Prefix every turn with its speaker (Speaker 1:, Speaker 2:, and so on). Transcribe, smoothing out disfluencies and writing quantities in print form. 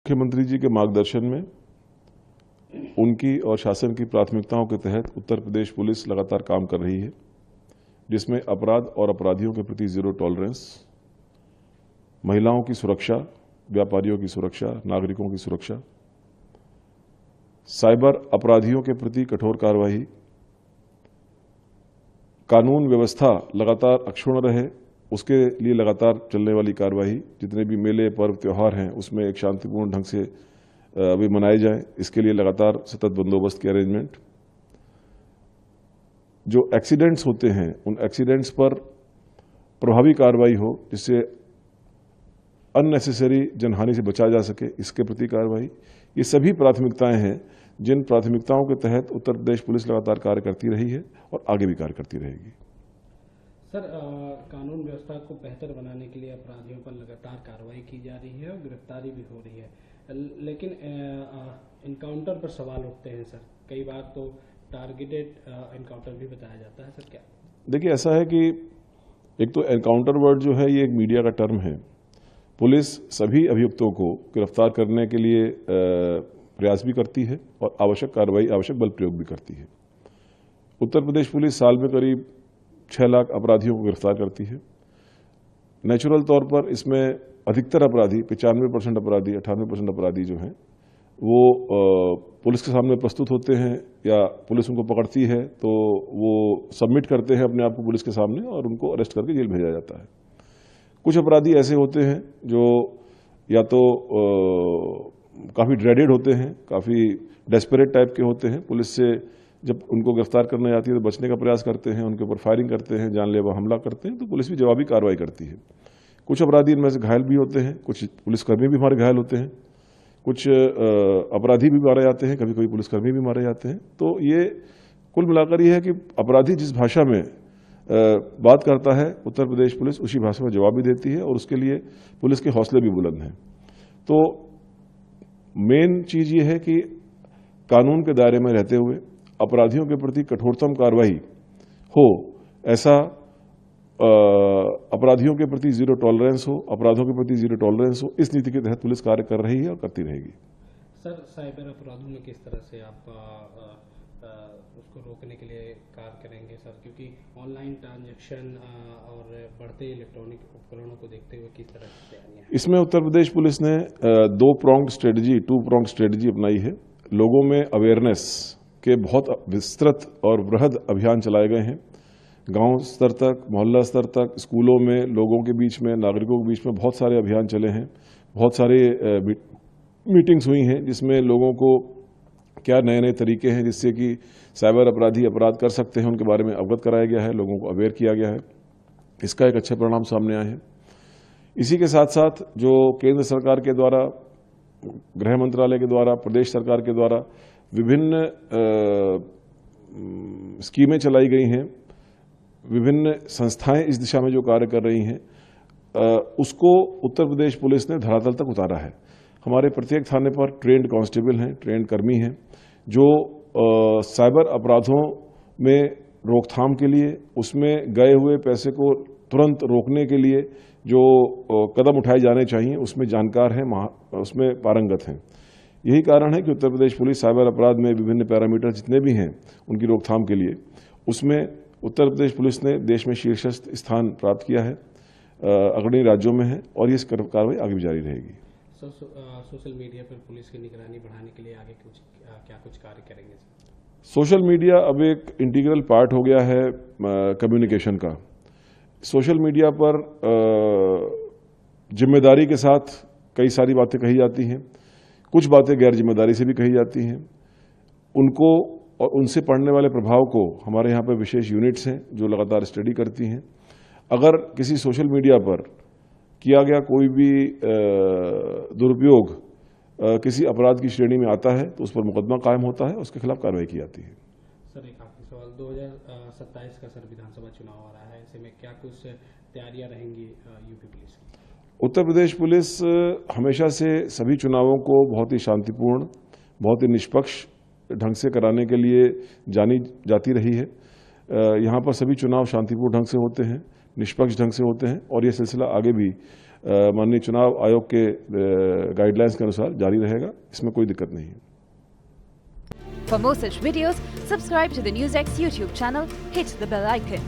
Speaker 1: मुख्यमंत्री जी के मार्गदर्शन में उनकी और शासन की प्राथमिकताओं के तहत उत्तर प्रदेश पुलिस लगातार काम कर रही है, जिसमें अपराध और अपराधियों के प्रति जीरो टॉलरेंस, महिलाओं की सुरक्षा, व्यापारियों की सुरक्षा, नागरिकों की सुरक्षा, साइबर अपराधियों के प्रति कठोर कार्रवाई, कानून व्यवस्था लगातार अक्षुण्ण रहे उसके लिए लगातार चलने वाली कार्रवाई, जितने भी मेले पर्व त्योहार हैं उसमें एक शांतिपूर्ण ढंग से अभी मनाए जाएं, इसके लिए लगातार सतत बंदोबस्त के अरेंजमेंट। जो एक्सीडेंट्स होते हैं उन एक्सीडेंट्स पर प्रभावी कार्रवाई हो जिससे अननेसेसरी जनहानि से बचा जा सके, इसके प्रति कार्रवाई। ये सभी प्राथमिकताएं हैं जिन प्राथमिकताओं के तहत उत्तर प्रदेश पुलिस लगातार कार्य करती रही है और आगे भी कार्य करती रहेगी।
Speaker 2: सर, कानून व्यवस्था को बेहतर बनाने के लिए अपराधियों पर लगातार कार्रवाई की जा रही है और गिरफ्तारी भी हो रही है, लेकिन इनकाउंटर पर सवाल उठते हैं सर। कई बार तो टारगेटेड इनकाउंटर भी बताया जाता है सर, क्या? देखिए,
Speaker 1: ऐसा है कि एक तो एनकाउंटर वर्ड जो है ये एक मीडिया का टर्म है। पुलिस सभी अभियुक्तों को गिरफ्तार करने के लिए प्रयास भी करती है और आवश्यक कार्रवाई, आवश्यक बल प्रयोग भी करती है। उत्तर प्रदेश पुलिस साल में करीब 6 लाख अपराधियों को गिरफ्तार करती है। नेचुरल तौर पर इसमें अधिकतर अपराधी, 95% अपराधी, 98% अपराधी जो हैं वो पुलिस के सामने प्रस्तुत होते हैं या पुलिस उनको पकड़ती है तो वो सबमिट करते हैं अपने आप को पुलिस के सामने और उनको अरेस्ट करके जेल भेजा जाता है। कुछ अपराधी ऐसे होते हैं जो या तो काफ़ी ड्रेडेड होते हैं, काफ़ी डेस्परेट टाइप के होते हैं। पुलिस से जब उनको गिरफ्तार करने आती है तो बचने का प्रयास करते हैं, उनके ऊपर फायरिंग करते हैं, जानलेवा हमला करते हैं, तो पुलिस भी जवाबी कार्रवाई करती है। कुछ अपराधी इनमें से घायल भी होते हैं, कुछ पुलिसकर्मी भी हमारे घायल होते हैं, कुछ अपराधी भी मारे जाते हैं, कभी कभी पुलिसकर्मी भी मारे जाते हैं। तो ये कुल मिलाकर ये है कि अपराधी जिस भाषा में बात करता है उत्तर प्रदेश पुलिस उसी भाषा में जवाब भी देती है और उसके लिए पुलिस के हौसले भी बुलंद हैं। तो मेन चीज ये है कि कानून के दायरे में रहते हुए अपराधियों के प्रति कठोरतम कार्रवाई हो, ऐसा अपराधियों के प्रति जीरो टॉलरेंस हो, अपराधों के प्रति जीरो टॉलरेंस हो, इस नीति के तहत पुलिस कार्य कर रही है और करती रहेगी।
Speaker 2: सर, साइबर अपराधों में किस तरह से आप उसको रोकने के लिए कार्य करेंगे सर, क्योंकि ऑनलाइन ट्रांजैक्शन और बढ़ते इलेक्ट्रॉनिक उपकरणों को देखते हुए किस तरह की तैयारियां हैं?
Speaker 1: इसमें उत्तर प्रदेश पुलिस ने टू प्रोंग स्ट्रेटजी अपनाई है। लोगों में अवेयरनेस के बहुत विस्तृत और वृहद अभियान चलाए गए हैं। गांव स्तर तक, मोहल्ला स्तर तक, स्कूलों में, लोगों के बीच में, नागरिकों के बीच में बहुत सारे अभियान चले हैं। बहुत सारे मीटिंग्स हुई हैं जिसमें लोगों को क्या नए नए तरीके हैं जिससे कि साइबर अपराधी अपराध कर सकते हैं उनके बारे में अवगत कराया गया है, लोगों को अवेयर किया गया है। इसका एक अच्छे परिणाम सामने आए हैं। इसी के साथ साथ जो केंद्र सरकार के द्वारा, गृह मंत्रालय के द्वारा, प्रदेश सरकार के द्वारा विभिन्न स्कीमें चलाई गई हैं, विभिन्न संस्थाएं इस दिशा में जो कार्य कर रही हैं, उसको उत्तर प्रदेश पुलिस ने धरातल तक उतारा है। हमारे प्रत्येक थाने पर ट्रेंड कांस्टेबल हैं, ट्रेंड कर्मी हैं, जो साइबर अपराधों में रोकथाम के लिए, उसमें गए हुए पैसे को तुरंत रोकने के लिए जो कदम उठाए जाने चाहिए उसमें जानकार हैं, उसमें पारंगत हैं। यही कारण है कि उत्तर प्रदेश पुलिस साइबर अपराध में विभिन्न पैरामीटर जितने भी हैं उनकी रोकथाम के लिए, उसमें उत्तर प्रदेश पुलिस ने देश में शीर्षस्थ स्थान प्राप्त किया है, अग्रणी राज्यों में है और ये कार्रवाई आगे भी जारी रहेगी।
Speaker 2: सोशल मीडिया पर पुलिस की निगरानी बढ़ाने के लिए आगे कुछ कार्य करेंगे?
Speaker 1: सोशल मीडिया अब एक इंटीग्रल पार्ट हो गया है कम्युनिकेशन का। सोशल मीडिया पर जिम्मेदारी के साथ कई सारी बातें कही जाती हैं, कुछ बातें गैर जिम्मेदारी से भी कही जाती हैं। उनको और उनसे पड़ने वाले प्रभाव को हमारे यहाँ पर विशेष यूनिट्स हैं जो लगातार स्टडी करती हैं। अगर किसी सोशल मीडिया पर किया गया कोई भी दुरुपयोग किसी अपराध की श्रेणी में आता है तो उस पर मुकदमा कायम होता है, उसके खिलाफ कार्रवाई की जाती है।
Speaker 2: सर, एक आखिरी सवाल, 2027 का सर विधानसभा चुनाव आ रहा है, ऐसे में क्या कुछ तैयारियां रहेंगी यूपी पुलिस की?
Speaker 1: उत्तर प्रदेश पुलिस हमेशा से सभी चुनावों को बहुत ही शांतिपूर्ण, बहुत ही निष्पक्ष ढंग से कराने के लिए जानी जाती रही है। यहाँ पर सभी चुनाव शांतिपूर्ण ढंग से होते हैं, निष्पक्ष ढंग से होते हैं और ये सिलसिला आगे भी माननीय चुनाव आयोग के गाइडलाइंस के अनुसार जारी रहेगा, इसमें कोई दिक्कत नहीं है।
Speaker 3: For more such videos, subscribe to the NewsX YouTube channel, hit the bell icon.